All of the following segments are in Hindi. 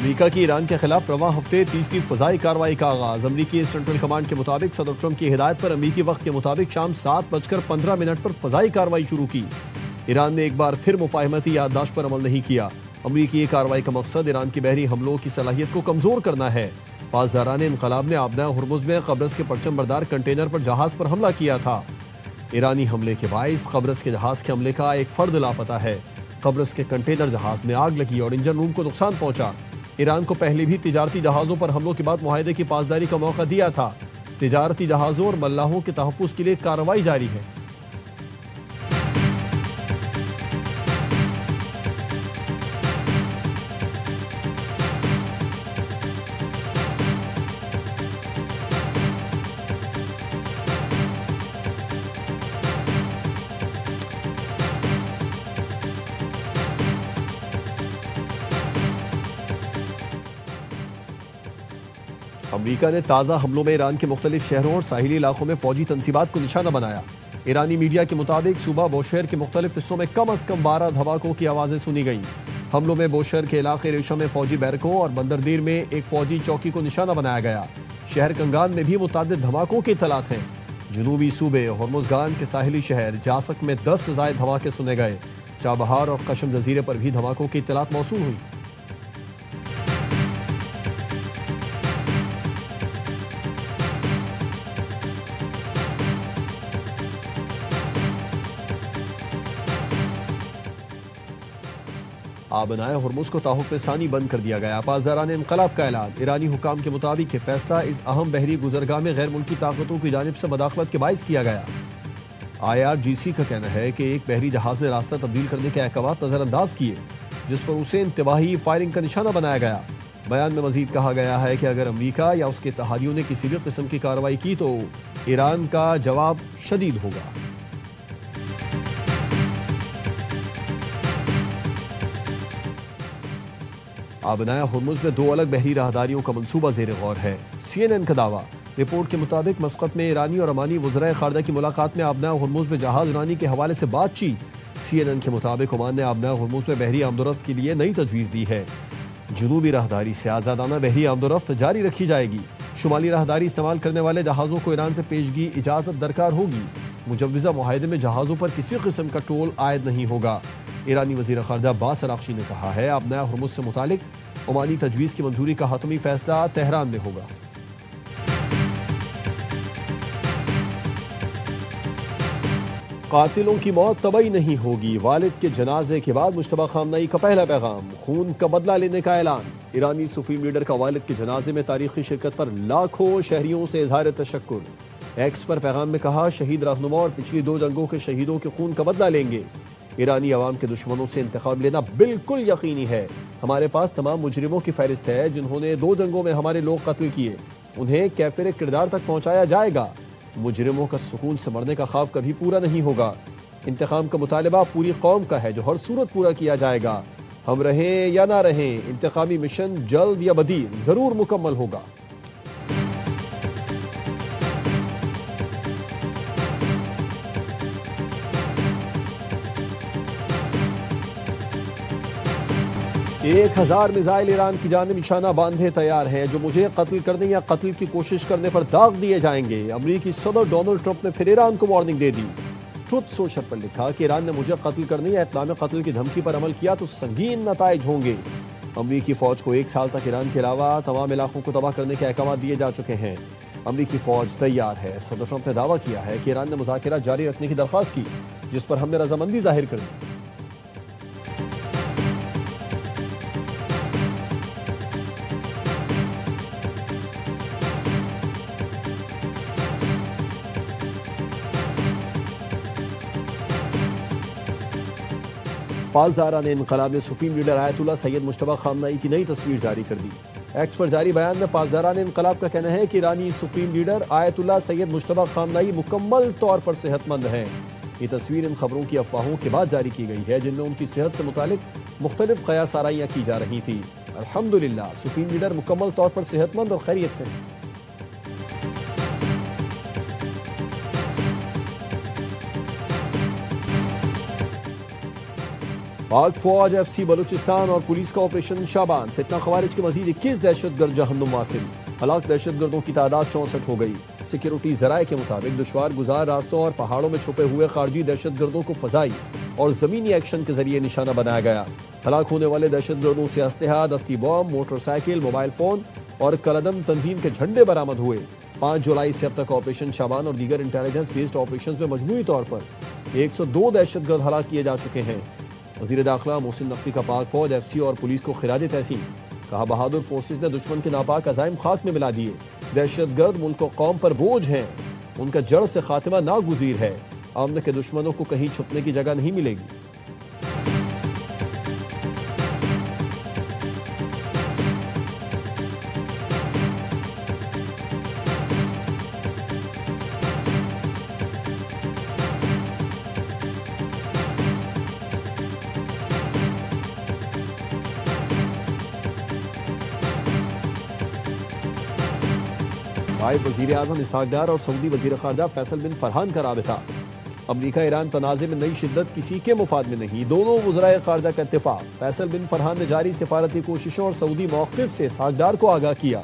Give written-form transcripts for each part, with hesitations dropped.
अमेरिका की ईरान के खिलाफ रवां हफ्ते तीसरी फजाई कार्रवाई का आगाज। अमेरिकी सेंट्रल कमांड के मुताबिक सदर ट्रंप की हिदायत पर अमेरिकी वक्त के मुताबिक शाम 7:15 पर फजाई कार्रवाई शुरू की। ईरान ने एक बार फिर मुफाहमती याददाश्त पर अमल नहीं किया। अमेरिकी कार्रवाई का मकसद ईरान की बहरी हमलों की सलाहियत को कमजोर करना है। पासदारान इनकलाब ने आबना हुर्मुज में कब्रस के परचम बरदार कंटेनर पर जहाज पर हमला किया था। ईरानी हमले के बाइस कब्रस के जहाज के हमले का एक फर्द लापता है। कब्रस के कंटेनर जहाज में आग लगी और इंजन रूम को नुकसान पहुंचा। ईरान को पहले भी तिजारती जहाजों पर हमलों के बाद मुआहदे की पासदारी का मौका दिया था। तिजारती जहाजों और मल्लाहों के तहफ़्फ़ुज़ के लिए कार्रवाई जारी है। अमेरिका ने ताज़ा हमलों में ईरान के मुख्तलिफ शहरों और साहिली इलाकों में फौजी तनसीबात को निशाना बनाया। ईरानी मीडिया के मुताबिक सूबा बोशहर के मुख्तलिफ हिस्सों में कम अज़ कम 12 धमाकों की आवाज़ें सुनी गईं। हमलों में बोशहर के इलाके रेशा में फौजी बैरकों और बंदरदीर में एक फौजी चौकी को निशाना बनाया गया। शहर कंगान में भी मुतादिद धमाकों की इत्तलात हैं। जनूबी सूबे हॉर्मुज़गान के साहिली शहर जासक में 10 से ज़ायद धमाके सुने गए। चाबहार और कशम जजीरे पर भी धमाकों की इत्तलात मौसूल हुई। आबनाए हुर्मुज़ को ताहुफ़ सानी बंद कर दिया गया। पासदारान इनकलाब का ऐलान। ईरानी हुकाम के मुताबिक ये फैसला इस अहम बहरी गुजरगाह में गैर मुल्की ताकतों की जानिब से मदाखलत के बाइस किया गया। IRGC का कहना है कि एक बहरी जहाज ने रास्ता तब्दील करने के अहकामात नज़रअंदाज किए, जिस पर उसे इंतबाही फायरिंग का निशाना बनाया गया। बयान में मजीद कहा गया है कि अगर अमरीका या उसके इत्तेहादियों ने किसी भी किस्म की कार्रवाई की तो ईरान का जवाब शदीद होगा। आबनाया हुर्मुज़ में 2 अलग बहरी राहदारियों का मंसूबा ज़ेर गौर है। CNN का दावा। रिपोर्ट के मुताबिक मस्कत में ईरानी और अमानी वज़राए ख़ारजा की मुलाकात में आबनाया हुर्मुज़ में जहाज़ रानी के हवाले से बातचीत। CNN के मुताबिक ओमान ने आबनाया हुर्मुज़ में बहरी आमदोरफ्त के लिए नई तजवीज़ दी है। जनूबी राहदारी से आज़ादाना बहरी आमदोरफ्त जारी रखी जाएगी। शुमाली राहदारी इस्तेमाल करने वाले जहाज़ों को ईरान से पेशगी इजाज़त दरकार होगी। मुजव्वज़ा मुआहदे में जहाज़ों पर किसी किस्म का टोल आयद नहीं होगा। ईरानी वज़ीर ख़ारजा अब्बास अराग़ची ने कहा है आबनाया हुर्मुज़ से मुतालिक ओमानी तजवीज़ की मंजूरी का हतमी फैसला तेहरान में होगा। कातिलों की मौत तबाही नहीं होगी। वालिद के जनाजे के बाद मुश्तबा खामनई का पहला पैगाम। खून का बदला लेने का ऐलान। ईरानी सुप्रीम लीडर का वालिद के जनाजे में तारीखी शिरकत पर लाखों शहरियों से इजहार तशक्कुर। एक्स पर पैगाम में कहा शहीद रहनुमा और पिछली 2 जंगों के शहीदों के खून का बदला लेंगे। ईरानी अवाम के दुश्मनों से इंतकाम लेना बिल्कुल यकीनी है। हमारे पास तमाम मुजरिमों की फहरिस्त है जिन्होंने 2 जंगों में हमारे लोग कत्ल किए। उन्हें कैफिर किरदार तक पहुंचाया जाएगा। मुजरिमों का सुकून से मरने का ख्वाब कभी पूरा नहीं होगा। इंतकाम का मुतालबा पूरी कौम का है जो हर सूरत पूरा किया जाएगा। हम रहें या ना रहें, इंतकामी मिशन जल्द या बदीर जरूर मुकम्मल होगा। एक 1000 मिसाइल ईरान की जानिब निशाना बांधे तैयार हैं जो मुझे कत्ल करने या कत्ल की कोशिश करने पर दाग दिए जाएंगे। अमेरिकी सदर डोनाल्ड ट्रंप ने फिर ईरान को वार्निंग दे दी। ट्रुथ सोशल पर लिखा कि ईरान ने मुझे कत्ल करने या इत्लाम कत्ल की धमकी पर अमल किया तो संगीन नताइज होंगे। अमेरिकी फौज को 1 साल तक ईरान के अलावा तमाम इलाकों को तबाह करने के अहकाम दिए जा चुके हैं। अमेरिकी फौज तैयार है। सदर ट्रंप ने दावा किया है कि ईरान ने मुज़ाकरा जारी रखने की दरख्वास्त की, जिस पर हमने रजामंदी जाहिर कर दी। पासदारान इनकलाब ने supreme leader Ayatollah Syed Mojtaba खामनई की नई तस्वीर जारी कर दी। एक्स पर जारी बयान में पासदारान इनकलाब का कहना है कि ईरानी supreme leader Ayatollah Syed Mojtaba Khamenei मुकम्मल तौर पर सेहतमंद हैं। ये तस्वीर इन खबरों की अफवाहों के बाद जारी की गई है जिनमें उनकी सेहत से मुतालिक मुख्तलिफ क़यास आराइयाँ की जा रही थी। अल्हम्दुलिल्लाह सुप्रीम लीडर मुकम्मल तौर पर सेहतमंद और खैरियत से हैं। पाक फौज, FC बलूचिस्तान और पुलिस का ऑपरेशन शाबान। फितना खवारिज के मजीद 21 दहशतगर्द जहन्नुम वासिल। हलाक दहशतगर्दों की तादाद 64 हो गई। सिक्योरिटी जराए के मुताबिक दुश्वार गुजार रास्तों और पहाड़ों में छुपे हुए खारजी दहशतगर्दों को फजाई और जमीनी एक्शन के जरिए निशाना बनाया गया। हलाक होने वाले दहशतगर्दों से असलहा, दस्ती बम, मोटरसाइकिल, मोबाइल फोन और कलदम तंजीम के झंडे बरामद हुए। 5 जुलाई से अब तक ऑपरेशन शाबान और दीगर इंटेलिजेंस बेस्ड ऑपरेशन में मजमूई तौर पर 102 दहशतगर्द हलाक किए जा चुके हैं। वजीर दाखिला मोहसिन नकवी का पाक फौज, FC और पुलिस को खिराज तहसीन। कहा, बहादुर फोर्सेज ने दुश्मन के नापाक अजाइम खाक में मिला दिए। दहशतगर्द मुल्क और कौम पर बोझ हैं, उनका जड़ से खात्मा नागुजीर है। आमने के दुश्मनों को कहीं छुपने की जगह नहीं मिलेगी। नायब वजीर आजम इसहाक डार और सऊदी वजीर खारजा फैसल बिन फरहान का राबिता। अमरीका ईरान तनाज़े में नई शिद्दत किसी के मुफाद में नहीं, दोनों वज़राए खारजा का इत्तेफाक। फैसल बिन फरहान ने जारी सिफारती कोशिशों और सऊदी मौक़िफ़ से इसहाक डार को आगाह किया।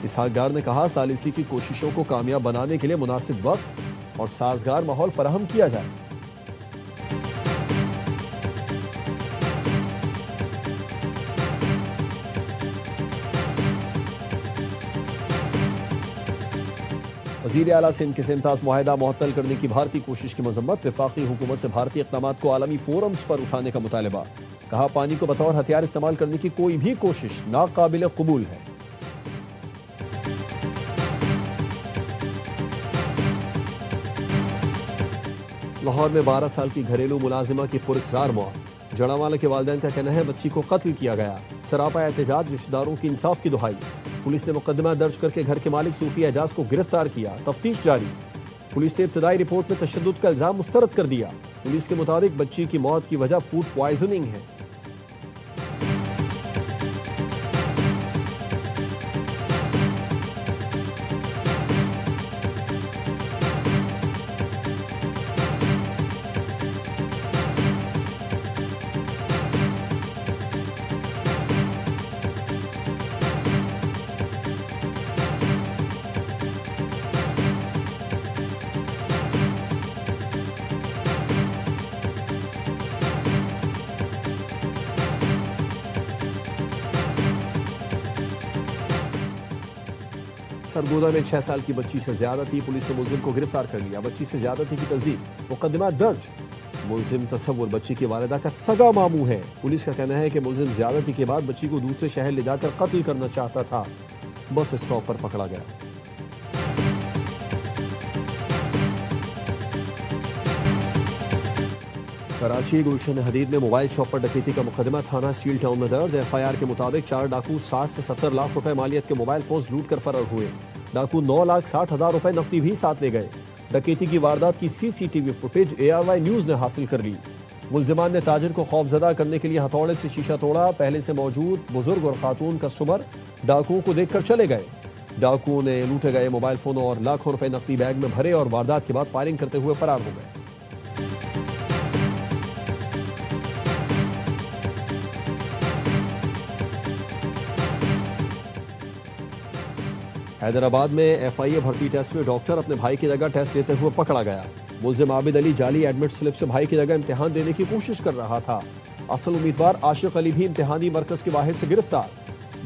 इसहाक डार ने कहा, सालिसी की कोशिशों को कामयाब बनाने के लिए मुनासिब वक्त और साजगार माहौल फराहम किया जाए। वज़ीर आला सिंध के सिंतास मुआहदा मुअत्तल करने की भारतीय कोशिश की मजम्मत। वफाकी हुकूमत से भारतीय इक़दामात को आलमी फोरम्स पर उठाने का मुतालबा। कहा, पानी को बतौर हथियार इस्तेमाल करने की कोई भी कोशिश नाकाबिल कबूल है। लाहौर में 12 साल की घरेलू मुलाजिमा की पुरस्रार मौत। जड़ावाला के वालिदैन का कहना है बच्ची को कत्ल किया गया। सरापा एहतजाज, रिश्तेदारों की इंसाफ की दुहाई। पुलिस ने मुकदमा दर्ज करके घर के मालिक सूफी एजाज को गिरफ्तार किया। तफ्तीश जारी। पुलिस ने इब्तदाई रिपोर्ट में तशद्दुद का इल्जाम मुस्तरद कर दिया। पुलिस के मुताबिक बच्ची की मौत की वजह फूड पॉइजनिंग है। सरगोदा में 6 साल की बच्ची से ज्यादती। पुलिस ने मुलजिम को गिरफ्तार कर लिया। बच्ची से ज्यादती की तस्दीक, मुकदमा दर्ज। मुलजिम तस्वुर बच्ची की वालिदा का सगा मामू है। पुलिस का कहना है कि मुलजिम ज्यादती के बाद बच्ची को दूसरे शहर ले जाकर कत्ल करना चाहता था। बस स्टॉप पर पकड़ा गया। कराची गुलशन हदीद में मोबाइल शॉप पर डकैती का मुकदमा थाना स्टील टाउन में दर्ज। FIR के मुताबिक 4 डाकू 60 से 70 लाख रुपए मालियत के मोबाइल फोन लूट कर फरार हुए। डाकू 9,60,000 रुपए नकदी भी साथ ले गए। डकैती की वारदात की CCTV फुटेज ARY न्यूज ने हासिल कर ली। मुलजिमान ने ताजिर को खौफजदा करने के लिए हथौड़े से शीशा तोड़ा। पहले से मौजूद बुजुर्ग और खातून कस्टमर डाकुओं को देखकर चले गए। डाकुओं ने लूटे गए मोबाइल फोन और लाखों रुपए नकदी बैग में भरे और वारदात के बाद फायरिंग करते हुए फरार हो गए। हैदराबाद में FIA भर्ती टेस्ट में डॉक्टर अपने भाई की जगह टेस्ट लेते हुए पकड़ा गया। मुलजिम आबिद अली जाली एडमिट स्लिप से भाई की जगह इम्तिहान देने की कोशिश कर रहा था। असल उम्मीदवार आशिक अली भी इम्तिहानी मरकज के बाहर से गिरफ्तार।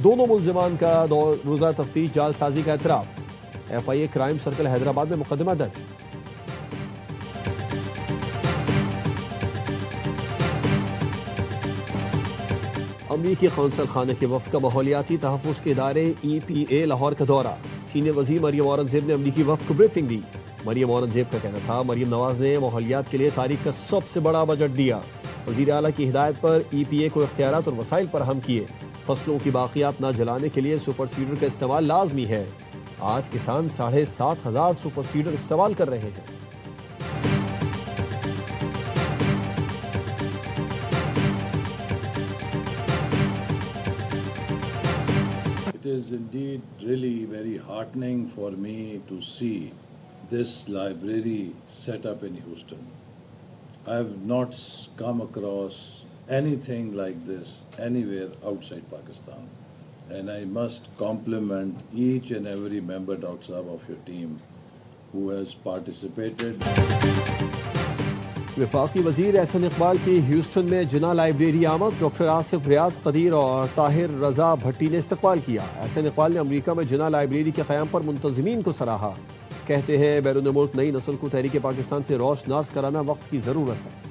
दोनों मुलजिमान का रोजा तफ्तीश जालसाजी का एतराफ। FIA क्राइम सर्कल हैदराबाद में मुकदमा दर्ज। अमरीकी कौंसल खाने के वफ़द का माहौलियाती तहफ़्फ़ुज़ के इदारे EPA लाहौर का दौरा। सीनियर वज़ीर मरियम औरंगज़ेब ने अमरीकी वफ़द को ब्रीफिंग दी। मरियम औरंगज़ेब का कहना था, मरियम नवाज़ ने माहौलियात के लिए तारीख का सबसे बड़ा बजट दिया। वज़ीर आला की हिदायत पर EPA को इख्तियारात और वसाइल फराहम किए। फसलों की बाक़ियात न जलाने के लिए सुपर सीडर का इस्तेमाल लाजमी है। आज किसान 7,500 सुपर सीडर इस्तेमाल कर रहे हैं। It is indeed really very heartening for me to see this library set up in Houston. I have not come across anything like this anywhere outside Pakistan. And I must compliment each and every member, Dr. Saab, of your team who has participated. वफाकी वजीर एहसन इकबाल की ह्यूस्टन में जिना लाइब्रेरी आमद। डॉक्टर आसिफ रियाज कदीर और ताहिर रजा भट्टी ने इस्तकबाल किया। एहसन इकबाल ने अमरीका में जिना लाइब्रेरी के क़याम पर मुंतज़मीन को सराहा। कहते हैं बैरून मुल्क नई नस्ल को तहरीक पाकिस्तान से रोशनास कराना वक्त की ज़रूरत है।